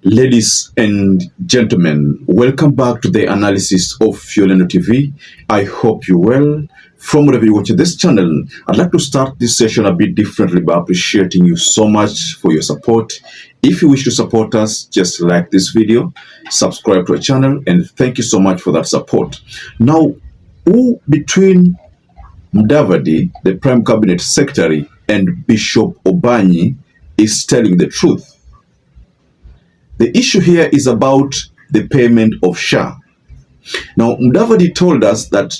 Ladies and gentlemen, welcome back to the analysis of YOLENO TV. I hope you're well. From wherever you're watching this channel, I'd like to start this session a bit differently by appreciating you so much for your support. If you wish to support us, just like this video, subscribe to our channel, and thank you so much for that support. Now, who between MUDAVADI, the Prime Cabinet Secretary, and Bishop Obanyi is telling the truth? The issue here is about the payment of SHA. Now, MUDAVADI told us that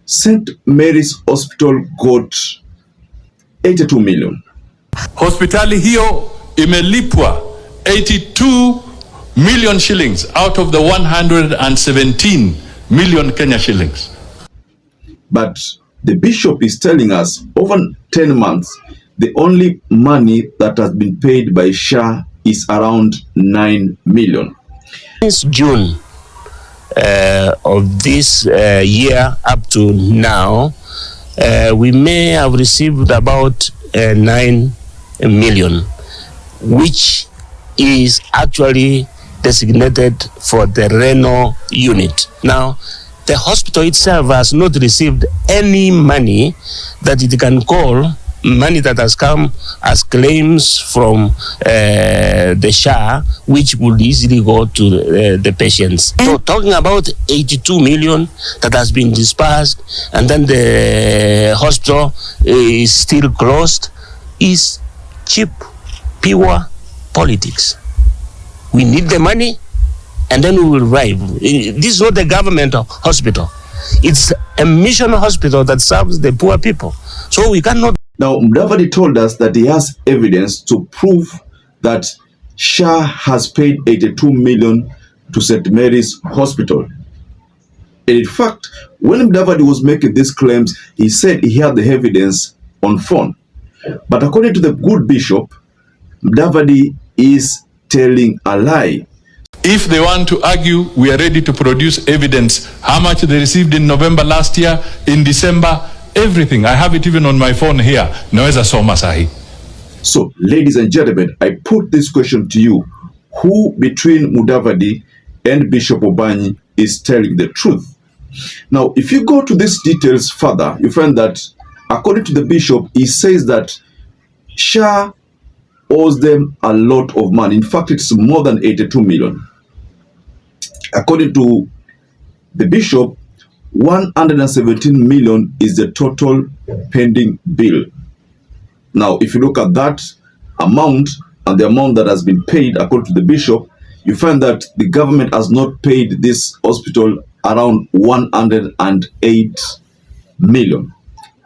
St. Mary's Hospital got 82 million. Hospitali hiyo imelipwa 82 million shillings out of the 117 million Kenya shillings. But the bishop is telling us over 10 months, the only money that has been paid by SHA is around 9 million. Since June of this year up to now, we may have received about 9 million, which is actually designated for the renal unit. Now, the hospital itself has not received any money that it can call money that has come as claims from the SHA, which would easily go to the patients. So talking about 82 million that has been dispersed and then the hospital is still closed is cheap, pure politics. We need the money and then we will arrive. This is not a government hospital. It's a mission hospital that serves the poor people. So we cannot. Now, MUDAVADI told us that he has evidence to prove that SHA has paid 82 million to St. Mary's Hospital. And in fact, when MUDAVADI was making these claims, he said he had the evidence on phone. But according to the good bishop, MUDAVADI is telling a lie. If they want to argue, we are ready to produce evidence. How much they received in November last year, in December, everything. I have it even on my phone here. Naweza soma sahi. So, ladies and gentlemen, I put this question to you. Who between MUDAVADI and Bishop Obanyi is telling the truth? Now, if you go to these details further, you find that according to the bishop, he says that SHA owes them a lot of money. In fact, it's more than 82 million. According to the bishop, 117 million is the total pending bill. Now, if you look at that amount and the amount that has been paid according to the bishop, you find that the government has not paid this hospital around 108 million.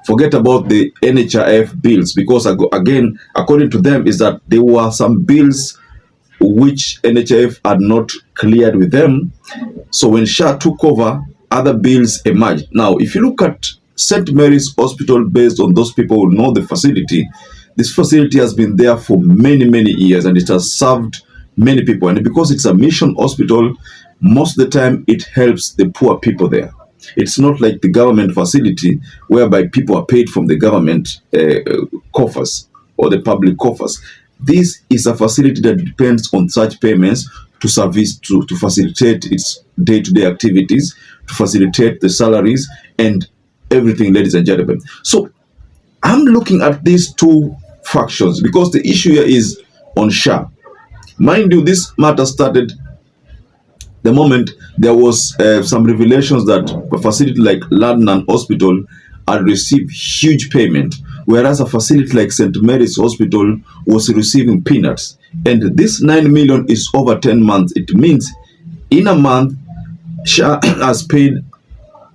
Forget about the NHIF bills, because again, according to them, is that there were some bills which NHIF had not cleared with them. So when SHA took over, other bills emerged. Now, if you look at St. Mary's Hospital, based on those people who know the facility, this facility has been there for many, many years and it has served many people. And because it's a mission hospital, most of the time it helps the poor people there. It's not like the government facility whereby people are paid from the government coffers or the public coffers. This is a facility that depends on such payments to service, to facilitate its day-to-day activities, to facilitate the salaries and everything, ladies and gentlemen. So I'm looking at these two factions because the issue here is on SHA. Mind you, this matter started the moment there was some revelations that a facility like London Hospital had received huge payment, whereas a facility like St. Mary's Hospital was receiving peanuts. And this 9 million is over 10 months. It means in a month, SHA has paid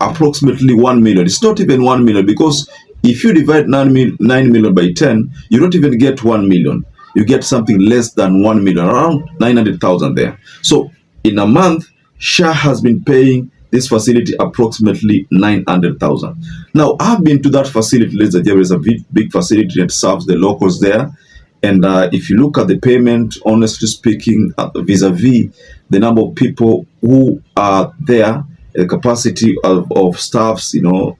approximately 1 million. It's not even 1 million, because if you divide 9 million by 10, you don't even get 1 million. You get something less than 1 million, around 900,000 there. So in a month, SHA has been paying this facility approximately 900,000. Now, I've been to that facility, ladies and gentlemen. It's a big facility that serves the locals there. And if you look at the payment, honestly speaking, vis-a-vis the number of people who are there, the capacity of staffs, you know,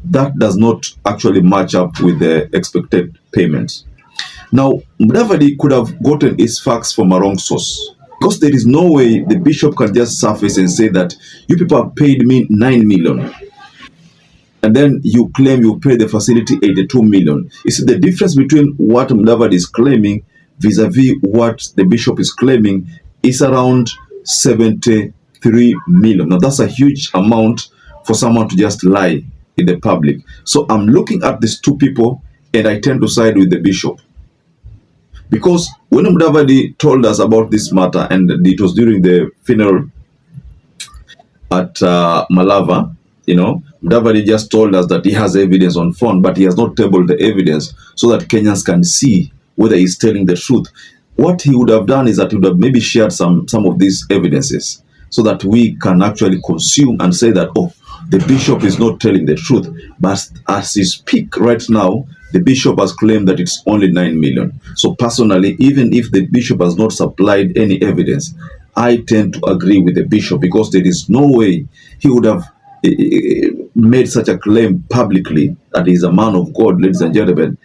that does not actually match up with the expected payments. Now, Mudavadi could have gotten his facts from a wrong source, because there is no way the bishop can just surface and say that you people have paid me 9 million. And then you claim you pay the facility 82 million. You see, the difference between what Mudavadi is claiming vis-a-vis what the bishop is claiming is around 73 million. Now, that's a huge amount for someone to just lie in the public. So I'm looking at these two people and I tend to side with the bishop. Because when Mudavadi told us about this matter, and it was during the funeral at Malava, you know, Mudavadi just told us that he has evidence on phone, but he has not tabled the evidence so that Kenyans can see whether he's telling the truth. What he would have done is that he would have maybe shared some of these evidences so that we can actually consume and say that, oh, the bishop is not telling the truth. But as he speaks right now, the bishop has claimed that it's only 9 million. So personally, even if the bishop has not supplied any evidence, I tend to agree with the bishop, because there is no way he would have made such a claim publicly that he's a man of God, ladies and gentlemen.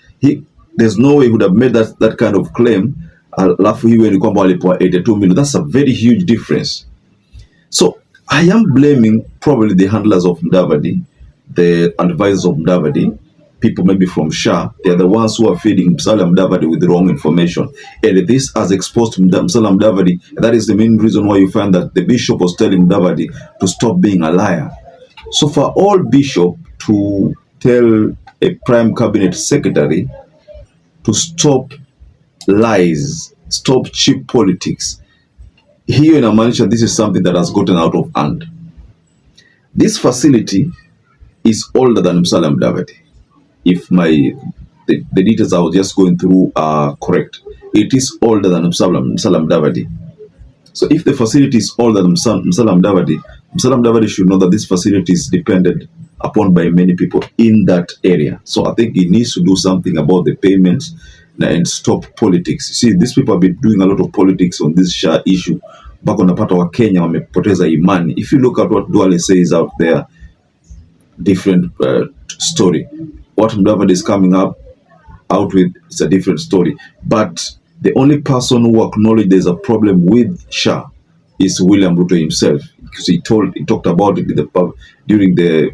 There's no way he would have made that kind of claim. Alafu hiwe ni kwamba walipewa 82 million. That's a very huge difference. So I am blaming probably the handlers of Mudavadi, the advisors of Mudavadi, people maybe from SHA. They are the ones who are feeding Musalia Mudavadi with the wrong information. And this has exposed Musalia Mudavadi. That is the main reason why you find that the bishop was telling Mudavadi to stop being a liar. So for all bishop to tell a prime cabinet secretary to stop lies, stop cheap politics, here in Amanisha, this is something that has gotten out of hand. This facility is older than Musalia Mudavadi. If the details I was just going through are correct, it is older than Musalia Mudavadi. So if the facility is older than Musalia Mudavadi should know that this facility is depended upon by many people in that area. So I think he needs to do something about the payments and stop politics. See, these people have been doing a lot of politics on this SHA issue. Back on the part of Kenya, wamepoteza imani. If you look at what DUALE says out there, different story. What Mudavadi is coming out with is a different story. But the only person who acknowledged there's a problem with SHA is William RUTO himself, because he talked about it in the pub during the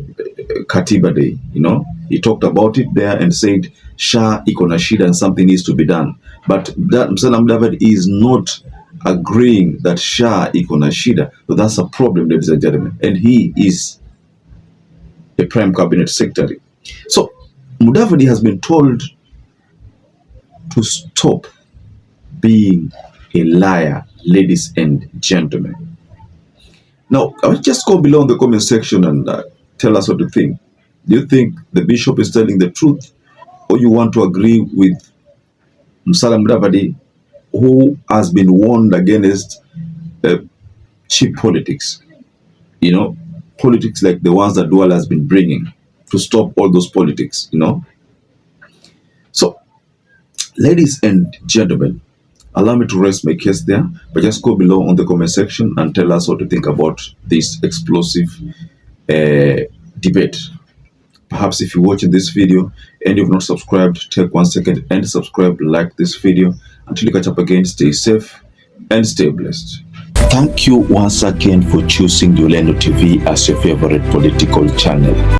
Katiba Day. You know, he talked about it there and said SHA iko na shida and something needs to be done. But that Musalia Mudavadi is not agreeing that SHA iko na shida. So that's a problem, ladies and gentlemen. And he is a prime cabinet secretary. So Mudavadi has been told to stop being a liar, ladies and gentlemen. Now, I will just go below in the comment section and tell us what you think. Do you think the bishop is telling the truth, or you want to agree with Musalia Mudavadi, who has been warned against cheap politics? You know, politics like the ones that DUALE has been bringing, to stop all those politics, you know. So, ladies and gentlemen, allow me to rest my case there, but just go below on the comment section and tell us what you think about this explosive debate. Perhaps if you're watching this video and you've not subscribed, take 1 second and subscribe, like this video. Until you catch up again, stay safe and stay blessed. Thank you once again for choosing YOLENO TV as your favorite political channel.